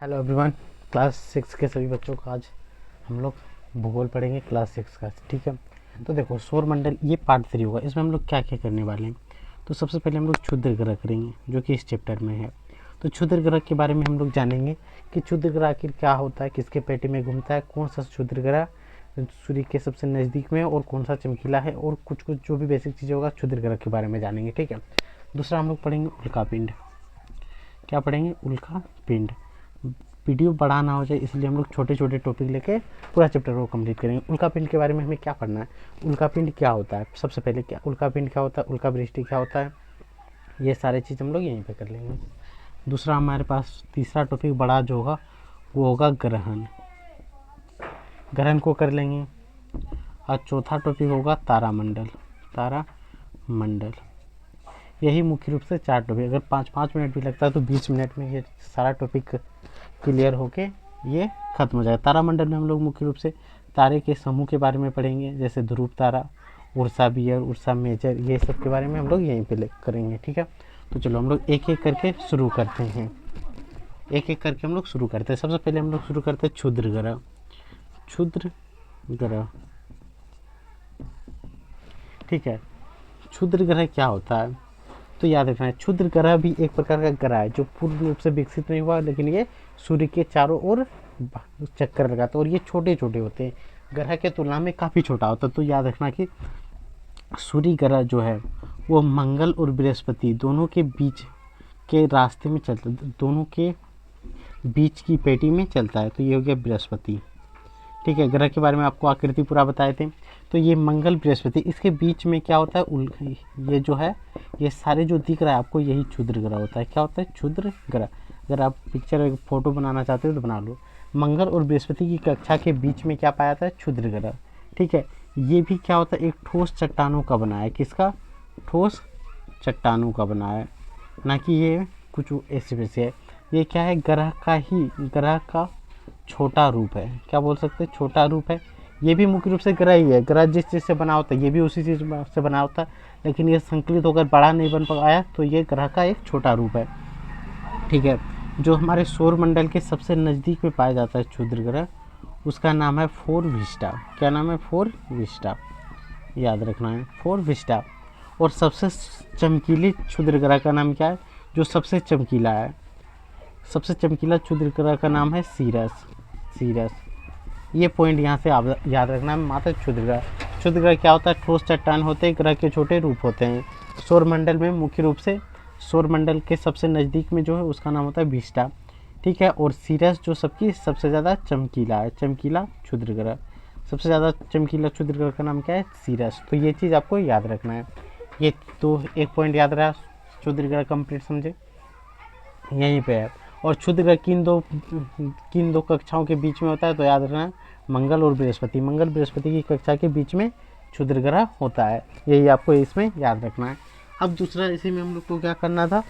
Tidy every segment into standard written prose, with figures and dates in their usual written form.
Hello everyone, class 6 के सभी बच्चों को आज हम लोग भूगोल पढ़ेंगे क्लास 6 का। ठीक है, तो देखो सौरमंडल ये पार्ट 3 होगा। इसमें हम लोग क्या क्या करने वाले हैं। तो सबसे पहले हम लोग क्षुद्र ग्रह करेंगे जो कि इस चैप्टर में है। तो क्षुद्र ग्रह के बारे में हम लोग जानेंगे कि क्षुद्र ग्रह आखिर क्या होता है, किसके पेटी में घूमता है, कौन सा क्षुद्र ग्रह सूर्य के सबसे नज़दीक में है और कौन सा चमकीला है, और कुछ कुछ जो भी बेसिक चीज़ें होगा क्षुद्र ग्रह के बारे में जानेंगे। ठीक है, दूसरा हम लोग पढ़ेंगे उल्कापिंड। क्या पढ़ेंगे? उल्कापिंड। वीडियो बड़ा ना हो जाए इसलिए हम लोग छोटे छोटे टॉपिक लेके पूरा चैप्टर को कंप्लीट करेंगे। उल्कापिंड के बारे में हमें क्या पढ़ना है, उल्कापिंड क्या होता है, सबसे पहले क्या उल्कापिंड क्या होता है, उल्कावृष्टि क्या होता है, ये सारे चीज़ हम लोग यहीं पे कर लेंगे। दूसरा हमारे पास तीसरा टॉपिक बड़ा जो होगा वो होगा ग्रहण। ग्रहण को कर लेंगे। और चौथा टॉपिक होगा तारामंडल। तारामंडल। यही मुख्य रूप से 4 टॉपिक। अगर 5-5 मिनट भी लगता है तो 20 मिनट में ये सारा टॉपिक क्लियर होके ये खत्म हो जाएगा। तारामंडल में हम लोग मुख्य रूप से तारे के समूह के बारे में पढ़ेंगे, जैसे ध्रुव तारा, उर्सा बियर, उर्सा मेजर, ये सब के बारे में हम लोग यहीं पे करेंगे। ठीक है, तो चलो हम लोग एक एक करके शुरू करते हैं। एक एक करके हम लोग शुरू करते हैं। सबसे पहले हम लोग शुरू करते हैं क्षुद्र ग्रह। क्षुद्र ग्रह, ठीक है। क्षुद्र ग्रह क्या होता है तो याद रखना है, क्षुद्र ग्रह भी एक प्रकार का ग्रह है जो पूर्ण रूप से विकसित नहीं हुआ, लेकिन ये सूर्य के चारों ओर चक्कर लगाता है और ये छोटे छोटे होते हैं, ग्रह के तुलना में काफ़ी छोटा होता है। तो याद रखना कि सूर्य ग्रह जो है वो मंगल और बृहस्पति दोनों के बीच के रास्ते में चलता है, दोनों के बीच की पेटी में चलता है। तो ये हो गया बृहस्पति। ठीक है, ग्रह के बारे में आपको आकृति पूरा बताए थे। तो ये मंगल बृहस्पति, इसके बीच में क्या होता है, ये जो है ये सारे जो दिख रहा है आपको यही क्षुद्र ग्रह होता है। क्या होता है? क्षुद्र ग्रह। अगर आप पिक्चर फोटो बनाना चाहते हो तो बना लो। मंगल और बृहस्पति की कक्षा के बीच में क्या पाया जाता है? क्षुद्र ग्रह। ठीक है, ये भी क्या होता है? एक ठोस चट्टानों का बना है। किसका? ठोस चट्टानों का बना है, ना कि ये कुछ ऐसे वैसे है। ये क्या है? ग्रह का छोटा रूप है। क्या बोल सकते हैं? छोटा रूप है। ये भी मुख्य रूप से ग्रह ही है। ग्रह जिस चीज़ से बना होता है ये भी उसी चीज़ से बना होता है, लेकिन ये संकलित होकर बड़ा नहीं बन पाया, तो ये ग्रह का एक छोटा रूप है। ठीक है, जो हमारे सौर मंडल के सबसे नज़दीक में पाया जाता है क्षुद्र ग्रह, उसका नाम है फोरविस्टा। क्या नाम है? फोरविस्टा। याद रखना है, फोरविस्टा। और सबसे चमकीले क्षुद्र ग्रह का नाम क्या है? जो सबसे चमकीला है, सबसे चमकीला क्षुद्र ग्रह का नाम है सीरस। सीरस, ये पॉइंट यहाँ से याद रखना है। मात्र क्षुद्र ग्रह। क्षुद्र ग्रह क्या होता है? ठोस चट्टान होते हैं, ग्रह के छोटे रूप होते हैं। सौरमंडल में मुख्य रूप से सौरमंडल के सबसे नज़दीक में जो है उसका नाम होता है विस्टा। ठीक है, और सीरस जो सबसे ज़्यादा चमकीला है, चमकीला क्षुद्र ग्रह। सबसे ज़्यादा चमकीला क्षुद्र ग्रह का नाम क्या है? सीरस। तो ये चीज़ आपको याद रखना है। ये तो एक पॉइंट याद रहा, क्षुद्र ग्रह कंप्लीट समझे, यहीं पे है। और क्षुद्र ग्रह किन दो कक्षाओं के बीच में होता है? तो याद रखना, मंगल और बृहस्पति। मंगल बृहस्पति की कक्षा के बीच में क्षुद्र ग्रह होता है, यही आपको इसमें याद रखना है। अब दूसरा इसी में हम लोग को क्या करना था,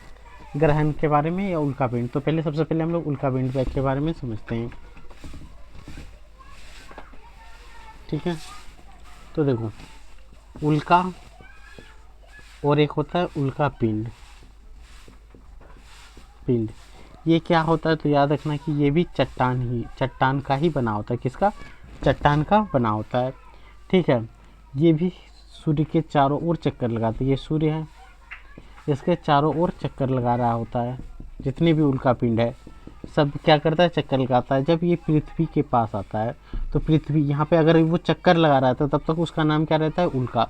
ग्रहण के बारे में या उल्कापिंड। तो सबसे पहले हम लोग उल्कापिंड के बारे में समझते हैं। ठीक है, तो देखो उल्का और एक होता है उल्कापिंड। पिंड, ये क्या होता है? तो याद रखना कि ये भी चट्टान का ही बना होता है। किसका? चट्टान का बना होता है। ठीक है, ये भी सूर्य के चारों ओर चक्कर लगाते हैं। ये सूर्य है, इसके चारों ओर चक्कर लगा रहा होता है। जितने भी उल्कापिंड है सब क्या करता है? चक्कर लगाता है। जब ये पृथ्वी के पास आता है तो पृथ्वी यहाँ पे अगर वो चक्कर लगा रहा है तो तब तक उसका नाम क्या रहता है? उल्का।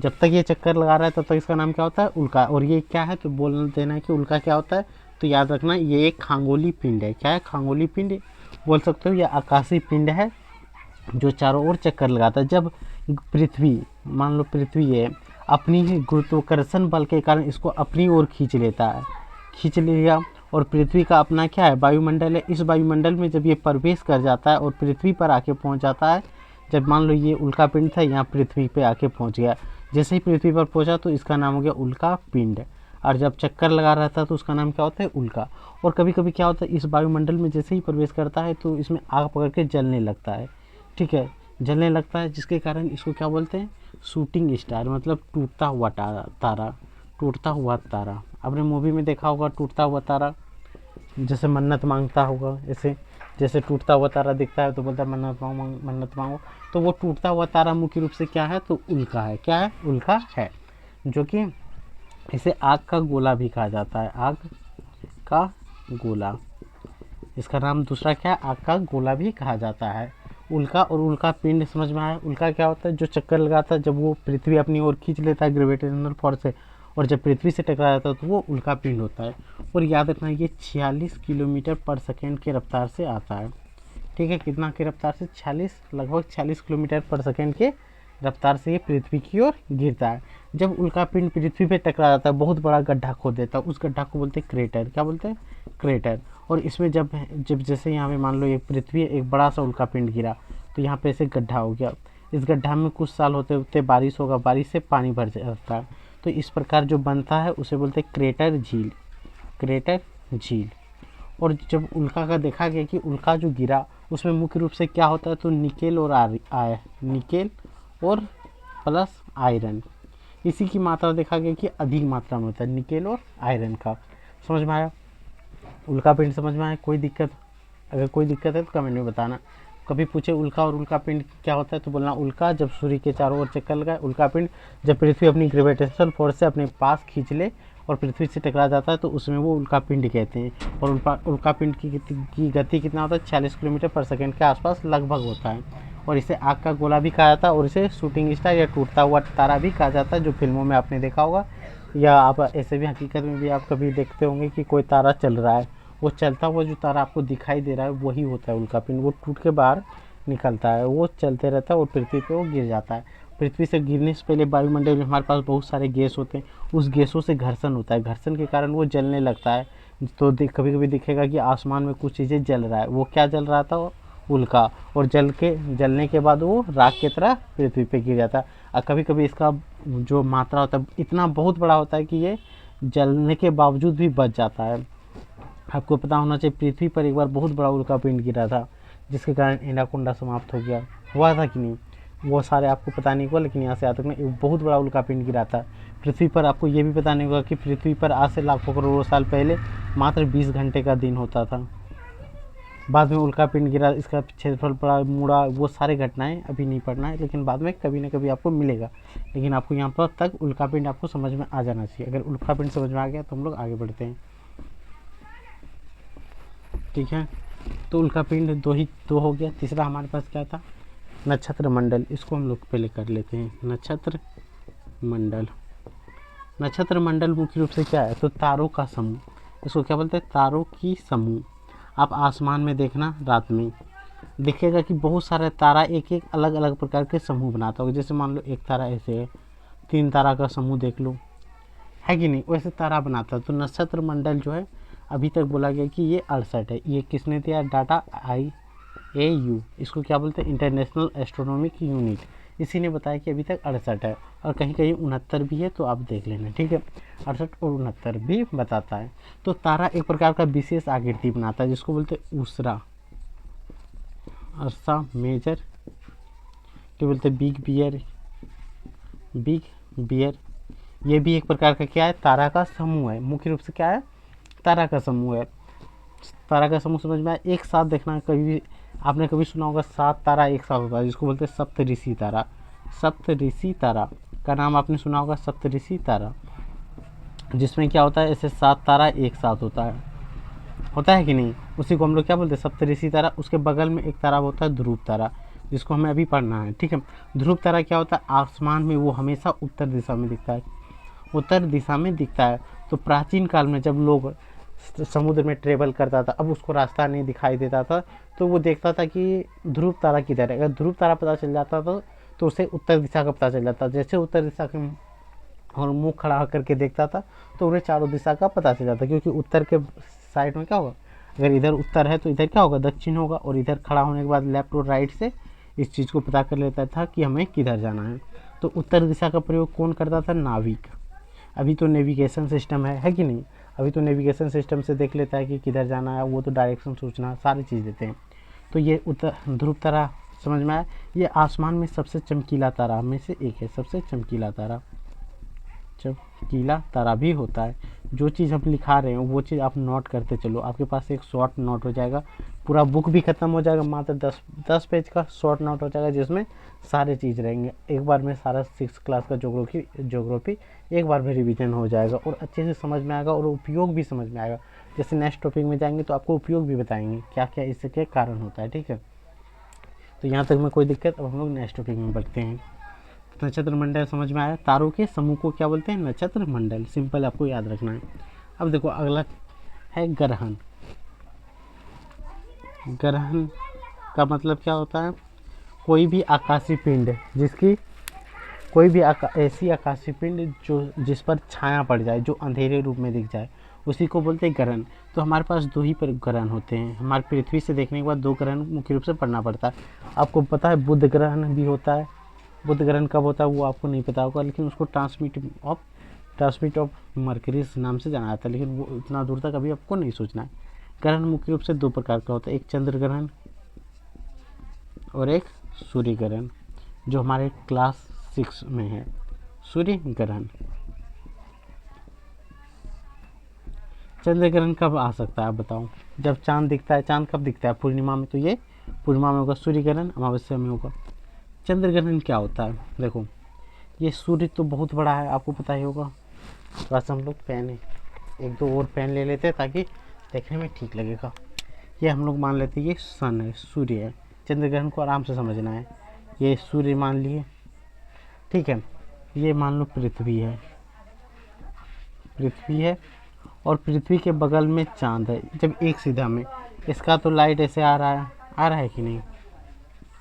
जब तक ये चक्कर लगा रहा है तब तक इसका नाम क्या होता है? उल्का। और ये क्या है तो बोल देना है कि उल्का क्या होता है। तो याद रखना ये एक खांगोली पिंड है। क्या है? खांगोली पिंड बोल सकते हो, या आकाशीय पिंड है जो चारों ओर चक्कर लगाता है। जब पृथ्वी, मान लो पृथ्वी है, अपनी ही गुरुत्वाकर्षण बल के कारण इसको अपनी ओर खींच लेता है, खींच लिया, और पृथ्वी का अपना क्या है? वायुमंडल है। इस वायुमंडल में जब ये प्रवेश कर जाता है और पृथ्वी पर आके पहुंच जाता है, जब मान लो ये उल्कापिंड था यहाँ पृथ्वी पे आके पहुंच गया, जैसे ही पृथ्वी पर पहुंचा तो इसका नाम हो गया उल्कापिंड। और जब चक्कर लगा रहा था तो उसका नाम क्या होता है? उल्का। और कभी कभी क्या होता है, इस वायुमंडल में जैसे ही प्रवेश करता है तो इसमें आग पकड़ के जलने लगता है। ठीक है, जलने लगता है, जिसके कारण इसको क्या बोलते हैं? शूटिंग स्टार, मतलब टूटता हुआ तारा। टूटता हुआ तारा, आपने मूवी में देखा होगा टूटता हुआ तारा। जैसे मन्नत मांगता होगा, ऐसे जैसे टूटता हुआ तारा दिखता है तो बोलता है मन्नत मांगो। तो वो टूटता हुआ तारा मुख्य रूप से क्या है, तो उल्का है। क्या है, उल्का है, जो कि इसे आग का गोला भी कहा जाता है, आग का गोला। इसका नाम दूसरा क्या है, आग का गोला भी कहा जाता है। उल्का और उल्का पिंड समझ में आया। उल्का क्या होता है, जो चक्कर लगाता है जब वो पृथ्वी अपनी ओर खींच लेता है ग्रेविटेशनल फोर्स से, और जब पृथ्वी से टकरा जाता है तो वो उल्का पिंड होता है। और याद रखना ये 46 किलोमीटर पर सेकेंड के रफ्तार से आता है। ठीक है, कितना की रफ्तार से, 46, लगभग 46 किलोमीटर पर सेकेंड के रफ्तार से ये पृथ्वी की ओर गिरता है। जब उल्का पिंड पृथ्वी पे टकरा जाता है, बहुत बड़ा गड्ढा खोद देता है, उस गड्ढा को बोलते हैं क्रेटर। क्या बोलते हैं, क्रेटर। और इसमें जब जब जैसे यहाँ पे मान लो एक पृथ्वी एक बड़ा सा उल्का पिंड गिरा, तो यहाँ पे ऐसे गड्ढा हो गया। इस गड्ढा में कुछ साल होते होते बारिश होगा, बारिश से पानी भर जाता है, तो इस प्रकार जो बनता है उसे बोलते हैं क्रेटर झील, क्रेटर झील। और जब उल्का का देखा गया कि उल्का जो गिरा उसमें मुख्य रूप से क्या होता है, तो निकेल और निकेल और प्लस आयरन, इसी की मात्रा देखा गया कि अधिक मात्रा में होता है, निकेल और आयरन का। समझ में आया, उल्का पिंड समझ में आया। कोई दिक्कत, अगर कोई दिक्कत है तो कमेंट में बताना। कभी पूछे उल्का और उल्का पिंड क्या होता है, तो बोलना उल्का जब सूर्य के चारों ओर चक्कर लगाए, उल्का पिंड जब पृथ्वी अपनी ग्रेविटेशनल फोर्स से अपने पास खींच ले और पृथ्वी से टकरा जाता है तो उसमें वो उल्का पिंड कहते हैं। और उल्का पिंड की गति कितना होता है, 46 किलोमीटर पर सेकेंड के आसपास लगभग होता है। और इसे आग का गोला भी कहा जाता है, और इसे शूटिंग स्टार या टूटता हुआ तारा भी कहा जाता है, जो फिल्मों में आपने देखा होगा, या आप ऐसे भी हकीकत में भी आप कभी देखते होंगे कि कोई तारा चल रहा है, वो चलता हुआ जो तारा आपको दिखाई दे रहा है वही होता है उल्का पिंड। वो टूट के बाहर निकलता है, वो चलते रहता है और पृथ्वी पे वो गिर जाता है। पृथ्वी से गिरने से पहले वायुमंडल में हमारे पास बहुत सारे गैस होते हैं, उस गैसों से घर्षण होता है, घर्षण के कारण वो जलने लगता है। तो कभी कभी दिखेगा कि आसमान में कुछ चीज़ें जल रहा है, वो क्या जल रहा था, वो उल्का। और जलने के बाद वो राख की तरह पृथ्वी पे गिर जाता है। और कभी कभी इसका जो मात्रा होता है इतना बहुत बड़ा होता है कि ये जलने के बावजूद भी बच जाता है। आपको पता होना चाहिए पृथ्वी पर एक बार बहुत बड़ा उल्का पिंड गिरा था, जिसके कारण एनाकोंडा समाप्त हो गया, हुआ था कि नहीं, वो सारे आपको पता नहीं होगा, लेकिन यहाँ से याद रखना एक बहुत बड़ा उल्का पिंड गिरा था पृथ्वी पर। आपको ये भी पता नहीं होगा कि पृथ्वी पर आज से लाखों करोड़ों साल पहले मात्र 20 घंटे का दिन होता था। बाद में उल्का पिंड गिरा, इसका क्षेत्रफल बड़ा मुड़ा, वो सारे घटनाएं अभी नहीं पढ़ना है, लेकिन बाद में कभी ना कभी आपको मिलेगा। लेकिन आपको यहाँ पर तक उल्का पिंड आपको समझ में आ जाना चाहिए। अगर उल्का पिंड समझ में आ गया तो हम लोग आगे बढ़ते हैं। ठीक है, तो उल्का पिंड दो हो गया। तीसरा हमारे पास क्या था, नक्षत्र मंडल। इसको हम लोग पहले कर लेते हैं, नक्षत्र मंडल। नक्षत्र मंडल मुख्य रूप से क्या है, तो तारों का समूह। इसको क्या बोलते हैं, तारों की समूह। आप आसमान में देखना, रात में दिखेगा कि बहुत सारे तारा एक एक अलग अलग प्रकार के समूह बनाता होगा। जैसे मान लो एक तारा ऐसे है, 3 तारा का समूह देख लो, है कि नहीं, वैसे तारा बनाता है। तो नक्षत्र मंडल जो है अभी तक बोला गया कि ये 68 है। ये किसने दिया डाटा, IAU, इसको क्या बोलते हैं, इंटरनेशनल एस्ट्रोनॉमिक यूनिट, इसी ने बताया कि अभी तक 68 है। और कहीं कहीं 69 भी है, तो आप देख लेना। ठीक है, 68 और 69 भी बताता है। तो तारा एक प्रकार का विशेष आकृति बनाता है, जिसको बोलते हैं ऊसरा, अर्सा मेजर, क्या बोलते हैं, बिग बियर। ये भी एक प्रकार का क्या है, तारा का समूह है। मुख्य रूप से क्या है, तारा का समूह है। तारा का समूह समझ में आया। एक साथ देखना, कभी आपने कभी सुना होगा 7 तारा एक साथ होता है, जिसको बोलते हैं सप्तऋषि तारा। सप्तऋषि तारा का नाम आपने सुना होगा, सप्तऋषि तारा, जिसमें क्या होता है, ऐसे 7 तारा एक साथ होता है कि नहीं, उसी को हम लोग क्या बोलते हैं, सप्तऋषि तारा। उसके बगल में एक तारा होता है ध्रुव तारा, जिसको हमें अभी पढ़ना है। ठीक है, ध्रुव तारा क्या होता है, आसमान में वो हमेशा उत्तर दिशा में दिखता है, उत्तर दिशा में दिखता है। तो प्राचीन काल में जब लोग समुद्र में ट्रेवल करता था, अब उसको रास्ता नहीं दिखाई देता था, तो वो देखता था कि ध्रुव तारा किधर है। अगर ध्रुव तारा पता चल जाता था तो उसे उत्तर दिशा का पता चल जाता। जैसे उत्तर दिशा के और मुंह खड़ा करके देखता था तो उन्हें चारों दिशा का पता चल जाता, क्योंकि उत्तर के साइड में क्या होगा, अगर इधर उत्तर है तो इधर क्या होगा, दक्षिण होगा। और इधर खड़ा होने के बाद लेफ्ट और राइट से इस चीज़ को पता कर लेता था कि हमें किधर जाना है। तो उत्तर दिशा का प्रयोग कौन करता था, नाविक। अभी तो नेविगेशन सिस्टम है कि नहीं, अभी तो नेविगेशन सिस्टम से देख लेता है कि किधर जाना है, वो तो डायरेक्शन सूचना सारी चीज़ देते हैं। तो ये उत्तर ध्रुव तारा समझ में आया। ये आसमान में सबसे चमकीला तारा में से एक है, सबसे चमकीला तारा भी होता है। जो चीज़ हम लिखा रहे हैं वो चीज़ आप नोट करते चलो, आपके पास एक शॉर्ट नोट हो जाएगा। पूरा बुक भी ख़त्म हो जाएगा, मात्र 10 पेज का शॉर्ट नोट हो जाएगा, जिसमें सारे चीज़ रहेंगे। एक बार में सारा 6 क्लास का ज्योग्राफी एक बार में रिवीजन हो जाएगा और अच्छे से समझ में आएगा और उपयोग भी समझ में आएगा। जैसे नेक्स्ट टॉपिक में जाएंगे तो आपको उपयोग भी बताएंगे क्या क्या इसके कारण होता है, ठीक है। तो यहाँ तक में कोई दिक्कत। अब हम लोग नेक्स्ट टॉपिक में बढ़ते हैं। नक्षत्र मंडल समझ में आया। तारों के समूह को क्या बोलते हैं? नक्षत्र मंडल। सिंपल, आपको याद रखना है। अब देखो अगला है ग्रहण। ग्रहण का मतलब क्या होता है? कोई भी आकाशीय पिंड जिसकी कोई भी ऐसी आकाशीय पिंड जो जिस पर छाया पड़ जाए, जो अंधेरे रूप में दिख जाए, उसी को बोलते हैं ग्रहण। तो हमारे पास 2 ही ग्रहण होते हैं। हमारे पृथ्वी से देखने के बाद 2 ग्रहण मुख्य रूप से पढ़ना पड़ता है। आपको पता है बुध ग्रहण भी होता है। बुध ग्रहण कब होता है वो आपको नहीं पता होगा, लेकिन उसको ट्रांसमिट ऑफ मर्करीज नाम से जाना जाता है, लेकिन वो इतना दूर तक अभी आपको नहीं सोचना है। ग्रहण मुख्य रूप से 2 प्रकार का होता है, एक चंद्र ग्रहण और एक सूर्य ग्रहण, जो हमारे क्लास 6 में है। सूर्य ग्रहण। चंद्र ग्रहण कब आ सकता है आप बताओ? जब चांद दिखता है। चांद कब दिखता है? पूर्णिमा में। तो ये पूर्णिमा में होगा सूर्य ग्रहण, अमावस्या में होगा चंद्र ग्रहण। क्या होता है देखो, ये सूर्य तो बहुत बड़ा है, आपको पता ही होगा। थोड़ा सा हम लोग पेन 1-2 और पेन ले लेते हैं ताकि देखने में ठीक लगेगा। ये हम लोग मान लेते हैं ये सन है, सूर्य है। चंद्र ग्रहण को आराम से समझना है। ये सूर्य मान लिए, ठीक है। ये मान लो पृथ्वी है, पृथ्वी है और पृथ्वी के बगल में चांद है। जब एक सीधा में इसका तो लाइट ऐसे आ रहा है कि नहीं?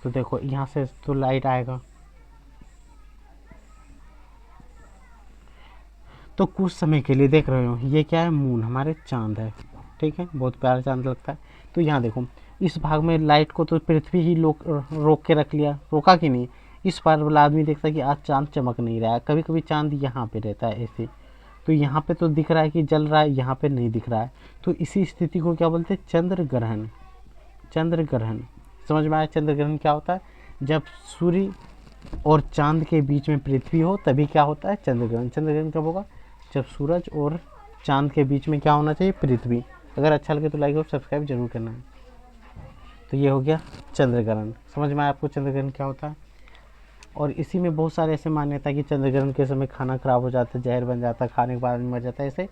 तो देखो यहाँ से तो लाइट आएगा, तो कुछ समय के लिए देख रहे हो ये क्या है? मून, हमारे चांद है, ठीक है। बहुत प्यारा चांद लगता है। तो यहाँ देखो इस भाग में लाइट को तो पृथ्वी ही रोक के रख लिया, रोका कि नहीं? इस पार वाला आदमी देखता है कि आज चांद चमक नहीं रहा है। कभी कभी चांद यहाँ पे रहता है ऐसे, तो यहाँ पे तो दिख रहा है कि जल रहा है, यहाँ पे नहीं दिख रहा है। तो इसी स्थिति को क्या बोलते हैं? चंद्र ग्रहण। चंद्र ग्रहण समझ में आया? चंद्र ग्रहण क्या होता है? जब सूर्य और चांद के बीच में पृथ्वी हो तभी क्या होता है? चंद्र ग्रहण। चंद्र ग्रहण कब होगा? जब सूरज और चांद के बीच में क्या होना चाहिए? पृथ्वी। अगर अच्छा लगे तो लाइक और सब्सक्राइब जरूर करना है। तो ये हो गया चंद्र ग्रहण। समझ में आया आपको चंद्र ग्रहण क्या होता है? और इसी में बहुत सारे ऐसे मान्यता है कि चंद्र ग्रहण के समय खाना खराब हो जाता है, जहर बन जाता है, खाने के बाद मर जाता है। ऐसे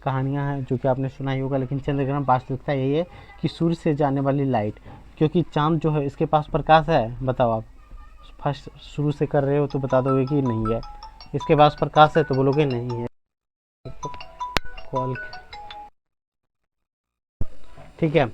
कहानियाँ हैं जो कि आपने सुना ही होगा। लेकिन चंद्र ग्रहण वास्तविकता यही है कि सूर्य से जाने वाली लाइट, क्योंकि चांद जो है इसके पास प्रकाश है। बताओ आप फर्स्ट शुरू से कर रहे हो तो बता दोगे कि नहीं है। इसके पास प्रकाश है तो बोलोगे नहीं है। कॉल, ठीक है।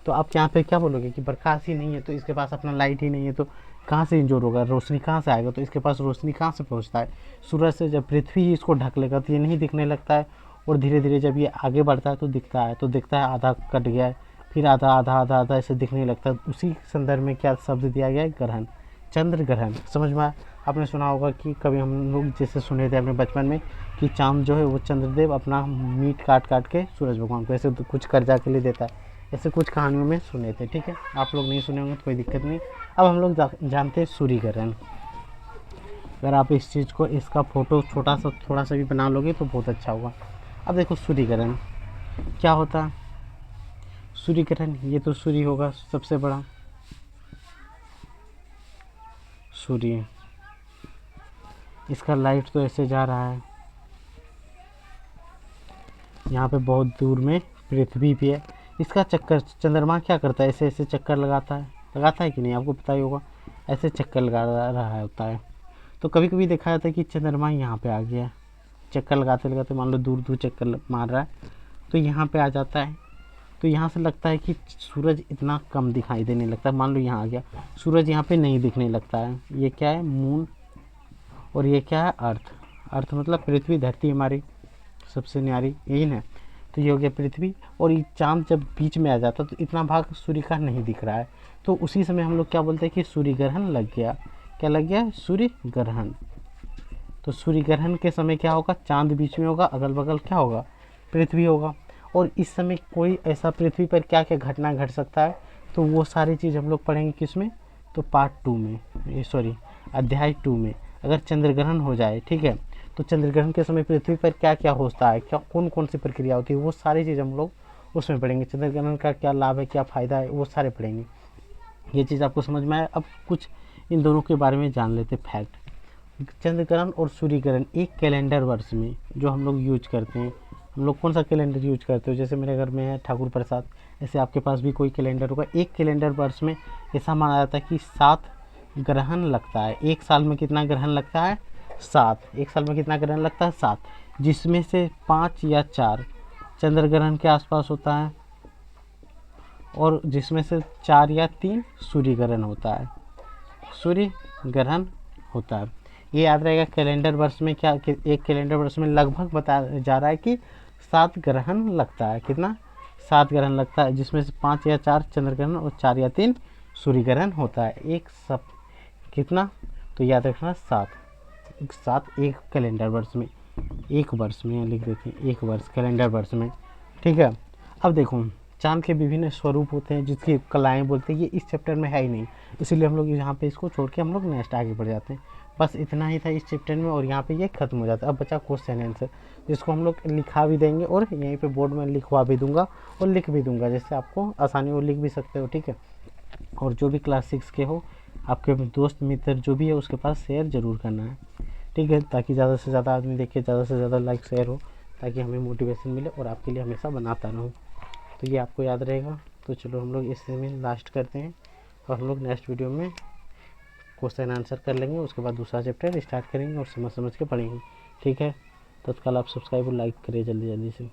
तो आप यहाँ पे क्या बोलोगे कि प्रकाश ही नहीं है, तो इसके पास अपना लाइट ही नहीं है, तो कहाँ से इंजोर होगा? रोशनी कहाँ से आएगा? तो इसके पास रोशनी कहाँ से पहुँचता है? सूरज से। जब पृथ्वी ही इसको ढक लेगा तो ये नहीं दिखने लगता है, और धीरे धीरे जब ये आगे बढ़ता है तो दिखता है। तो दिखता है आधा कट गया है, फिर आधा आधा आधा आधा ऐसे दिखने लगता है। उसी संदर्भ में क्या शब्द दिया गया है? ग्रहण, चंद्र ग्रहण। समझ में? आपने सुना होगा कि कभी हम लोग जैसे सुने थे अपने बचपन में कि चांद जो है वो चंद्रदेव अपना मीट काट काट के सूरज भगवान को ऐसे कुछ कर्जा के लिए देता है। ऐसे कुछ कहानियों में सुने थे, ठीक है। आप लोग नहीं सुने होंगे तो कोई दिक्कत नहीं। अब हम लोग जानते हैं सूर्य ग्रहण। अगर आप इस चीज़ को, इसका फोटो छोटा सा थोड़ा सा भी बना लोगे तो बहुत अच्छा होगा। अब देखो सूर्य ग्रहण क्या होता है? सूर्य ग्रहण, ये तो सूर्य होगा सबसे बड़ा, सूर्य। इसका लाइट तो ऐसे जा रहा है, यहाँ पे बहुत दूर में पृथ्वी भी है। इसका चक्कर चंद्रमा क्या करता है? ऐसे ऐसे चक्कर लगाता है कि नहीं? आपको पता ही होगा, ऐसे चक्कर लगा रहा होता है। तो कभी कभी देखा जाता है कि चंद्रमा यहाँ पे आ गया, चक्कर लगाते लगाते मान लो दूर दूर चक्कर मार रहा है, तो यहाँ पे आ जाता है। तो यहाँ से लगता है कि सूरज इतना कम दिखाई देने लगता है। मान लो यहाँ आ गया, सूरज यहाँ पे नहीं दिखने लगता है। ये क्या है? मून। और ये क्या है? अर्थ। अर्थ मतलब पृथ्वी, धरती हमारी सबसे न्यारी, यही ना। तो ये हो गया पृथ्वी। और ये चांद जब बीच में आ जाता तो इतना भाग सूर्य का नहीं दिख रहा है, तो उसी समय हम लोग क्या बोलते हैं कि सूर्य ग्रहण लग गया। क्या लग गया? सूर्य ग्रहण। तो सूर्य ग्रहण के समय क्या होगा? चांद बीच में होगा, अगल बगल क्या होगा? पृथ्वी होगा। और इस समय कोई ऐसा पृथ्वी पर क्या क्या घटना घट सकता है, तो वो सारी चीज़ हम लोग पढ़ेंगे किस में? तो पार्ट 2 में, अध्याय 2 में। अगर चंद्र ग्रहण हो जाए, ठीक है, तो चंद्र ग्रहण के समय पृथ्वी पर क्या क्या होता है, क्या कौन कौन सी प्रक्रिया होती है, वो सारी चीज़ हम लोग उसमें पढ़ेंगे। चंद्र ग्रहण का क्या लाभ है, क्या फ़ायदा है, वो सारे पढ़ेंगे। ये चीज़ आपको समझ में आए। अब कुछ इन दोनों के बारे में जान लेते फैक्ट। चंद्र ग्रहण और सूर्य ग्रहण एक कैलेंडर वर्ष में जो हम लोग यूज करते हैं, हम लोग कौन सा कैलेंडर यूज करते हो, जैसे मेरे घर में है ठाकुर प्रसाद, ऐसे आपके पास भी कोई कैलेंडर होगा। एक कैलेंडर वर्ष में ऐसा माना जाता है कि 7 ग्रहण लगता है। एक साल में कितना ग्रहण लगता है, 7। एक साल में कितना ग्रहण लगता है, 7, जिसमें से 5 या 4 चंद्र ग्रहण के आसपास होता है और जिसमें से 4 या 3 सूर्य ग्रहण होता है, सूर्य ग्रहण होता है। ये याद रहेगा कैलेंडर वर्ष में क्या, एक कैलेंडर वर्ष में लगभग बताया जा रहा है कि 7 ग्रहण लगता है। कितना, 7 ग्रहण लगता है, जिसमें से 5 या 4 चंद्र ग्रहण और 4 या 3 सूर्य ग्रहण होता है। एक सब कितना, तो याद रखना 7। 7 एक कैलेंडर वर्ष में, एक वर्ष में लिख देते हैं, एक वर्ष कैलेंडर वर्ष में, ठीक है। अब देखो चांद के विभिन्न स्वरूप होते हैं जिसकी कलाएं बोलते हैं, ये इस चैप्टर में है ही नहीं, इसीलिए हम लोग यहाँ पे इसको छोड़ के हम लोग नेक्स्ट आगे बढ़ जाते हैं। बस इतना ही था इस चैप्टर में और यहाँ पे ये खत्म हो जाता है। अब बचा क्वेश्चन आंसर, जिसको हम लोग लिखा भी देंगे और यहीं पे बोर्ड में लिखवा भी दूंगा और लिख भी दूंगा, जिससे आपको आसानी हो, लिख भी सकते हो, ठीक है। और जो भी क्लास 6 के हो, आपके दोस्त मित्र जो भी है उसके पास शेयर ज़रूर करना है, ठीक है, ताकि ज़्यादा से ज़्यादा आदमी देखे, ज़्यादा से ज़्यादा लाइक शेयर हो, ताकि हमें मोटिवेशन मिले और आपके लिए हमेशा बनाता रहूँ। तो ये आपको याद रहेगा। तो चलो हम लोग इससे में लास्ट करते हैं और हम लोग नेक्स्ट वीडियो में क्वेश्चन आंसर कर लेंगे, उसके बाद दूसरा चैप्टर स्टार्ट करेंगे और समझ समझ के पढ़ेंगे, ठीक है। तत्काल आप सब्सक्राइब और लाइक करें जल्दी जल्दी से।